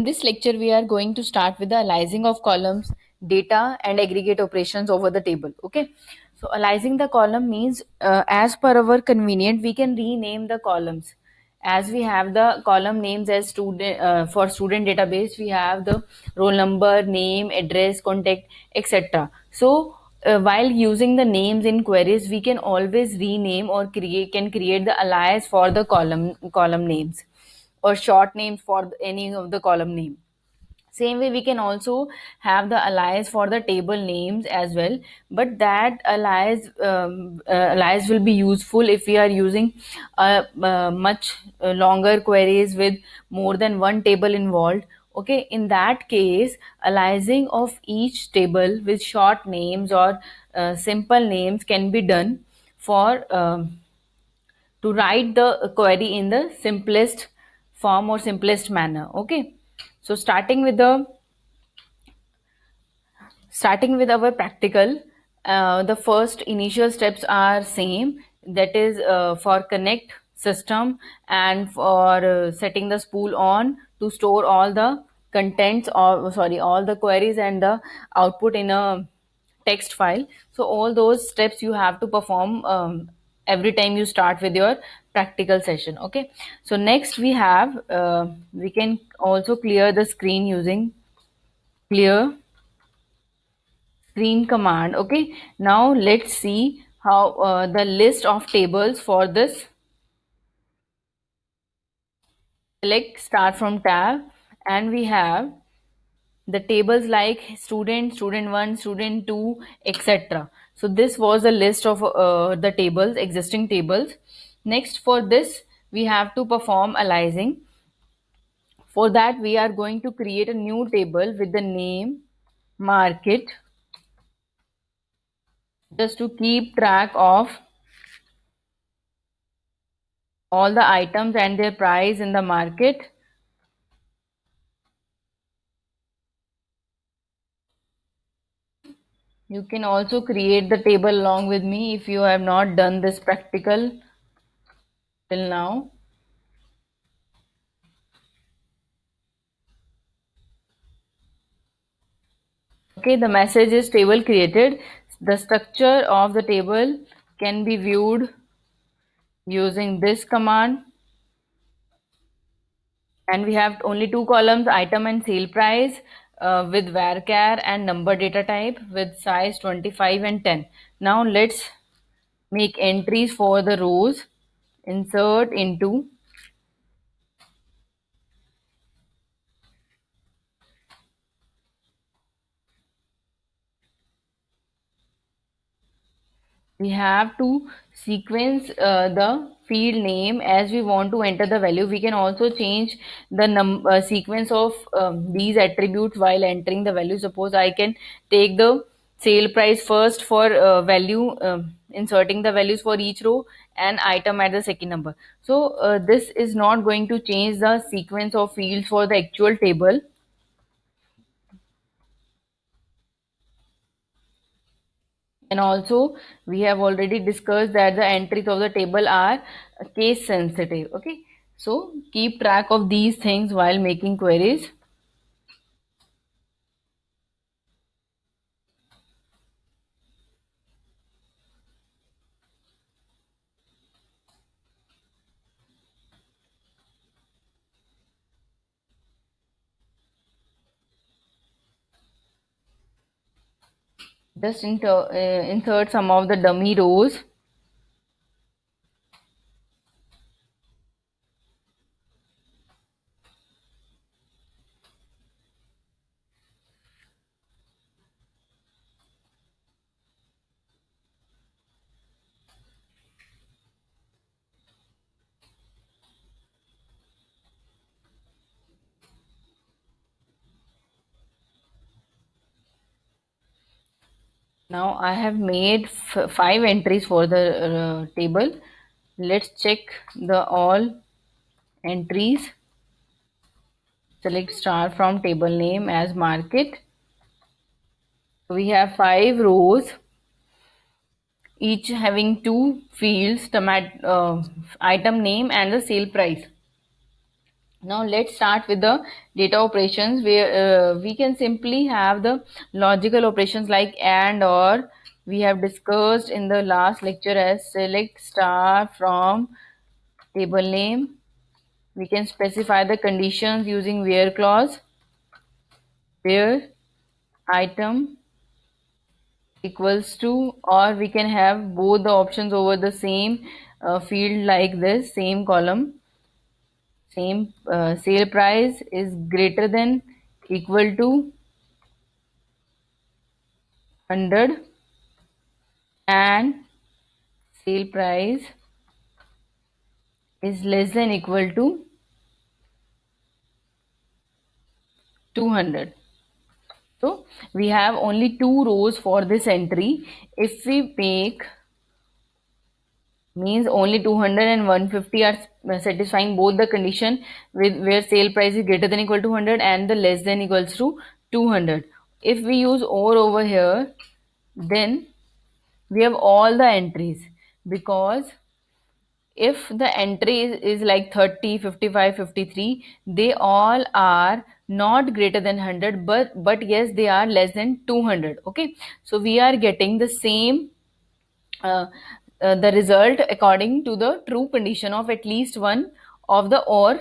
In this lecture, we are going to start with the aliasing of columns, data, and aggregate operations over the table. Okay. So aliasing the column means as per our convenient, we can rename the columns. As we have the column names as student for student database, we have the roll number, name, address, contact, etc. So while using the names in queries, we can always rename or create the alias for the column names or short names for any of the column name. Same way we can also have the alias for the table names as well, but that alias will be useful if we are using much longer queries with more than one table involved. Okay, in that case, aliasing of each table with short names or simple names can be done for to write the query in the simplest form or simplest manner. Okay, so starting with our practical, the first initial steps are same, that is for connect system and for setting the spool on to store all the contents, or sorry, all the queries and the output in a text file. So all those steps you have to perform every time you start with your practical session. Okay, so next we can also clear the screen using clear screen command. Okay, now let's see how the list of tables for this. Select start from tab, and we have the tables like student, student 1, student 2, etc. So this was a list of the tables, existing tables. Next, for this we have to perform aliasing. For that, we are going to create a new table with the name market, just to keep track of all the items and their price in the market. You can also create the table along with me if you have not done this practical till now. Okay, the message is table created. The structure of the table can be viewed using this command, and we have only two columns, item and sale price, with varchar and number data type with size 25 and 10. Now let's make entries for the rows. Insert into, we have to sequence the field name as we want to enter the value. We can also change the sequence of these attributes while entering the value. Suppose I can take the sale price first for value, inserting the values for each row, and item at the second number. So this is not going to change the sequence of fields for the actual table. And also, we have already discussed that the entries of the table are case sensitive. Okay, so keep track of these things while making queries. Just insert some of the dummy rows. Now I have made five entries for the table. Let's check the all entries. Select star from table name as market. We have five rows, each having two fields, item name and the sale price. Now let's start with the data operations, where we can simply have the logical operations like and or. We have discussed in the last lecture as select star from table name. We can specify the conditions using where clause, where item equals to, or we can have both the options over the same field like this, same column, same sale price is greater than equal to 100 and sale price is less than equal to 200. So we have only two rows for this entry. If we make, means only 200 and 150 are satisfying both the condition with where sale price is greater than equal to 100 and the less than equals to 200. If we use or over here, then we have all the entries, because if the entry is like 30, 55, 53, they all are not greater than 100, but yes, they are less than 200. Okay, so we are getting the same uh, the result according to the true condition of at least one of the or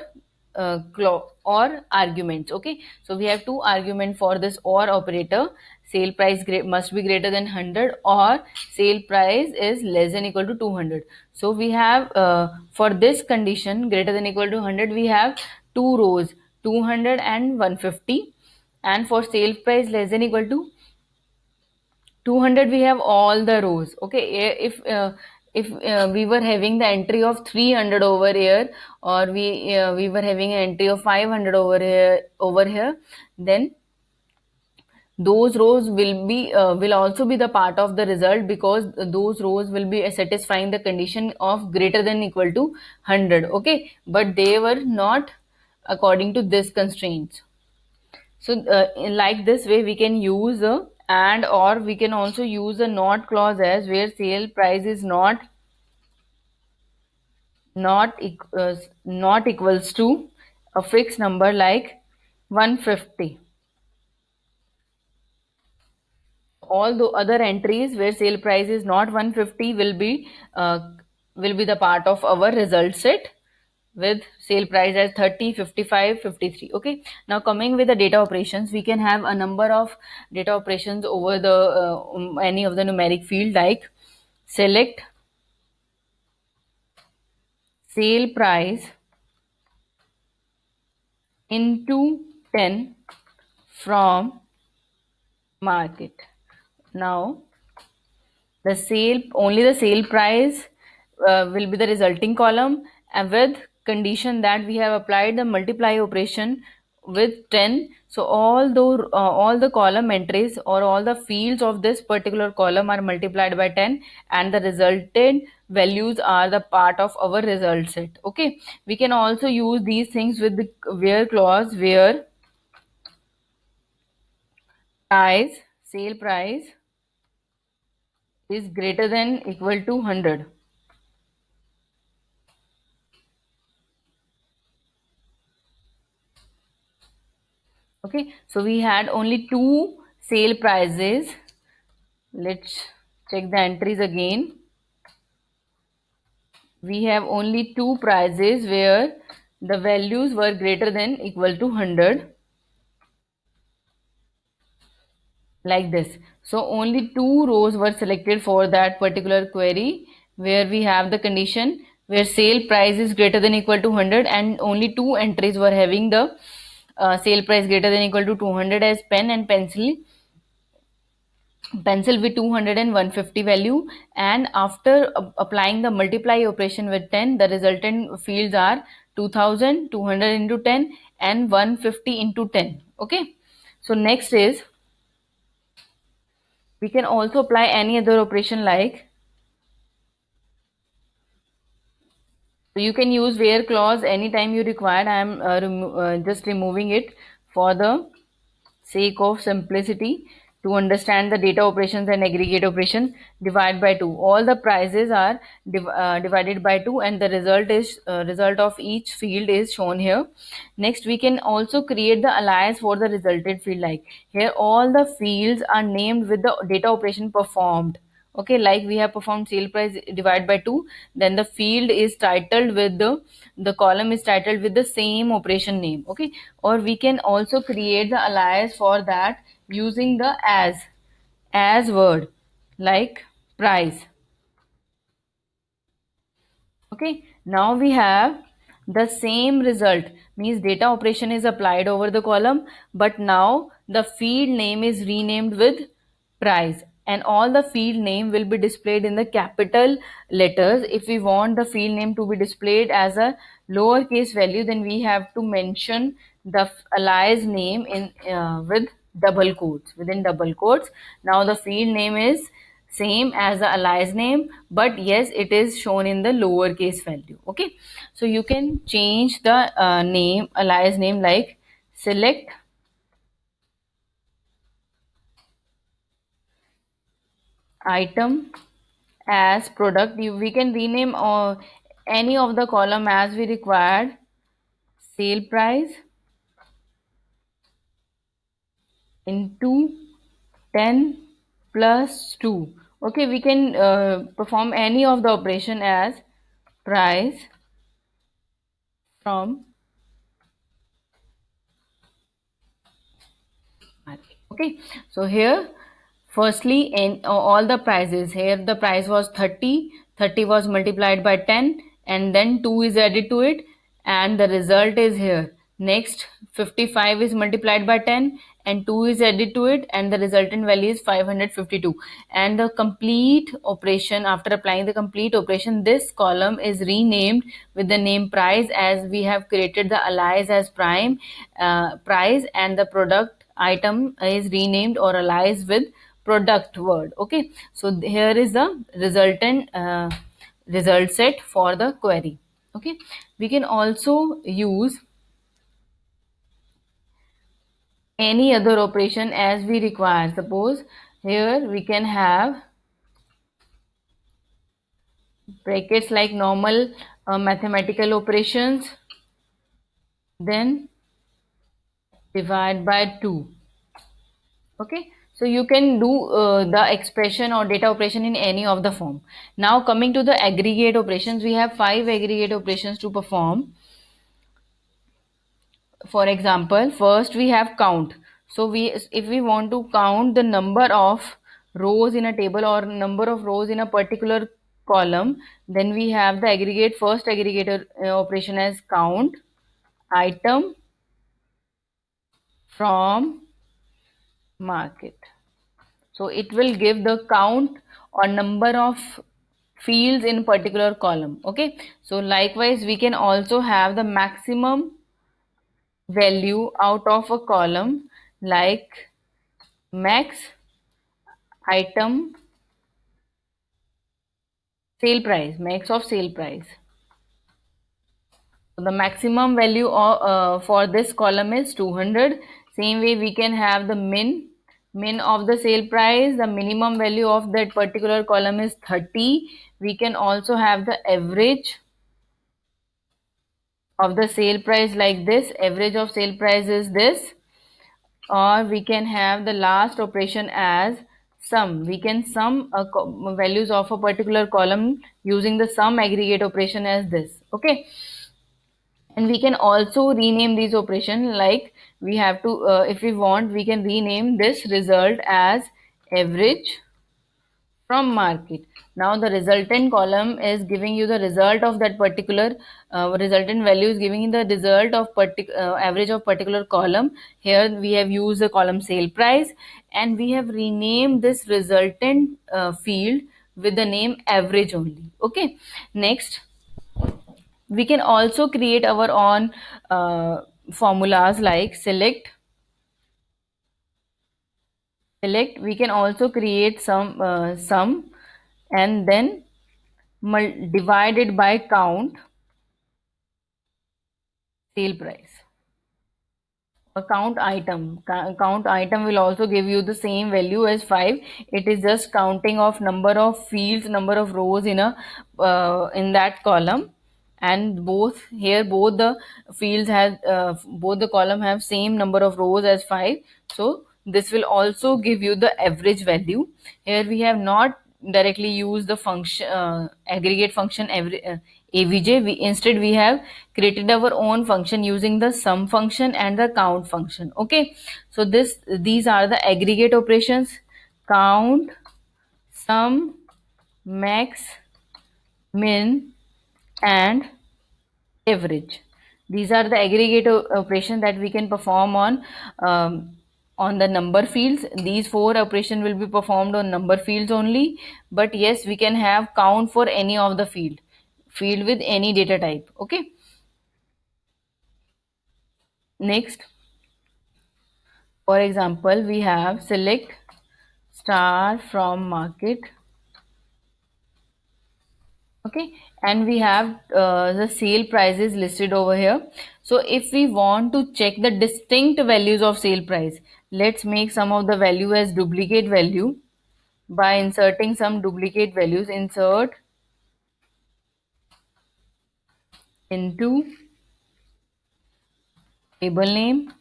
arguments. Okay, so we have two argument for this or operator. Sale price must be greater than 100, or sale price is less than equal to 200. So we have for this condition greater than equal to 100, we have two rows, 200 and 150, and for sale price less than equal to 200, we have all the rows. Okay, if we were having the entry of 300 over here, or we were having an entry of 500 over here, then those rows will also be the part of the result, because those rows will be satisfying the condition of greater than equal to 100. Okay, but they were not according to this constraints. So like this way we can use a and, or we can also use a not clause as where sale price is not equals to a fixed number like 150. All the other entries where sale price is not 150 will be the part of our result set with sale price as 30, 55, 53. Okay, now coming with the data operations, we can have a number of data operations over the any of the numeric field, like select sale price into 10 from market. Now the sale price will be the resulting column, and with condition that we have applied the multiply operation with 10. So all the column entries or all the fields of this particular column are multiplied by 10, and the resultant values are the part of our result set. Okay, we can also use these things with the where clause, where sale price is greater than equal to 100. Okay, so we had only two sale prices. Let's check the entries again. We have only two prices where the values were greater than equal to 100, like this. So only two rows were selected for that particular query, where we have the condition where sale price is greater than equal to 100, and only two entries were having the sale price greater than equal to 200 as pen and pencil with 200 and 150 value, and after applying the multiply operation with 10, the resultant fields are 2000, 200 into 10, and 150 into 10. Okay, so next is we can also apply any other operation, like, so you can use where clause anytime you require. I am just removing it for the sake of simplicity. To understand the data operations and aggregate operation, divide by 2. All the prices are divided by 2, and the result of each field is shown here. Next, we can also create the alias for the resulted field. Like here, all the fields are named with the data operation performed. Okay, like we have performed sale price divide by 2, then the field is titled with the column is titled with the same operation name. Okay, or we can also create the alias for that using the as word, like price. Okay, now we have the same result, means data operation is applied over the column, but now the field name is renamed with price, and all the field name will be displayed in the capital letters. If we want the field name to be displayed as a lowercase value, then we have to mention the alias name in with double quotes, within double quotes. Now the field name is same as the alias name, but yes, it is shown in the lowercase value. Okay, so you can change the name, alias name, like select item as product. We can rename any of the column as we required. Sale price into 10 plus 2. Okay, we can perform any of the operation as price from market. Okay, so here firstly in all the prices, here the price was 30, 30 was multiplied by 10, and then 2 is added to it, and the result is here. Next, 55 is multiplied by 10 and 2 is added to it, and the resultant value is 552. And the complete operation, after applying the complete operation, this column is renamed with the name price, as we have created the alias as price, and the product item is renamed or alias with product word. Okay, so here is the resultant result set for the query. Okay, we can also use any other operation as we require. Suppose here we can have brackets like normal mathematical operations, then divide by 2. Okay, so you can do the expression or data operation in any of the form. Now coming to the aggregate operations, we have 5 aggregate operations to perform. For example, first we have count. So we, if we want to count the number of rows in a table or number of rows in a particular column, then we have the aggregate, first aggregator operation as count item from market. So it will give the count or number of fields in particular column. Okay, so likewise we can also have the maximum value out of a column, like max item sale price, max of sale price. So the maximum value for this column is 200. Same way we can have the min of the sale price, the minimum value of that particular column is 30. We can also have the average of the sale price, like this, average of sale price is this. Or we can have the last operation as sum. We can sum values of a particular column using the sum aggregate operation as this. Okay, and we can also rename these operation, like we have to if we want, we can rename this result as average from market. Now the resultant column is giving you the result of that particular resultant value is giving you the result of average of particular column. Here we have used the column sale price, and we have renamed this resultant field with the name average only. Okay, next we can also create our own formulas, like select. We can also create some sum, and then divided by count sale price. A count item will also give you the same value as 5. It is just counting of number of fields, number of rows in that column. And both here, both the fields has both the column have same number of rows as 5. So this will also give you the average value. Here we have not directly used the function aggregate function avj. Instead we have created our own function using the sum function and the count function. Okay, so these are the aggregate operations: count, sum, max, min, and average. These are the aggregate operation that we can perform on the number fields. These four operation will be performed on number fields only, but yes, we can have count for any of the field with any data type. Okay, next, for example, we have select star from market. Okay, and we have the sale prices listed over here. So if we want to check the distinct values of sale price, let's make some of the value as duplicate value by inserting some duplicate values. Insert into table name.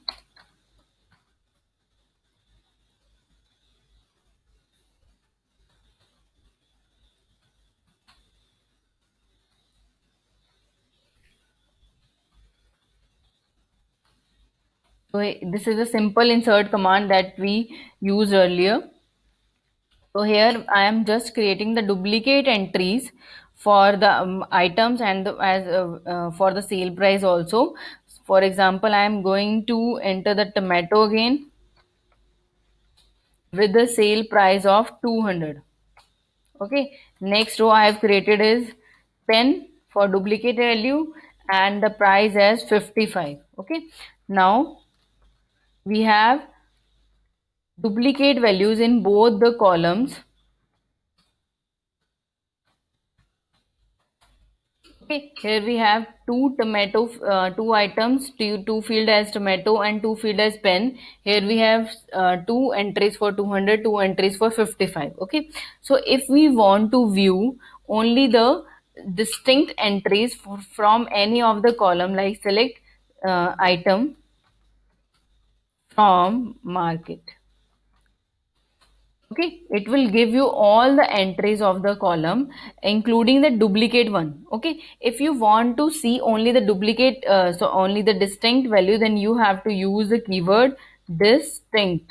So this is a simple insert command that we used earlier. So here I am just creating the duplicate entries for the items and for the sale price also. For example, I am going to enter the tomato again with the sale price of 200. Okay, next row I have created is pen for duplicate value and the price as 55. Okay, now we have duplicate values in both the columns. Okay, here we have two items, two field as tomato and two field as pen. Here we have two entries for 200, two entries for 55. Okay, so if we want to view only the distinct entries from any of the column, like select item from market. Okay, it will give you all the entries of the column including the duplicate one. Okay, if you want to see only the duplicate, so only the distinct value, then you have to use the keyword distinct.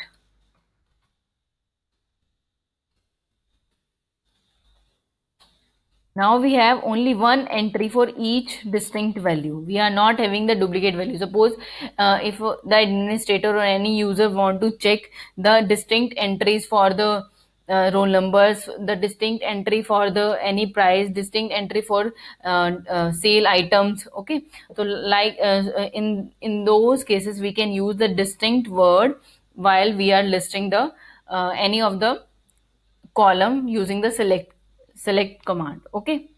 Now we have only one entry for each distinct value. We are not having the duplicate value. Suppose if the administrator or any user want to check the distinct entries for the roll numbers, the distinct entry for the any price, distinct entry for sale items. Okay, so like in those cases, we can use the distinct word while we are listing the any of the column using the select command. Okay,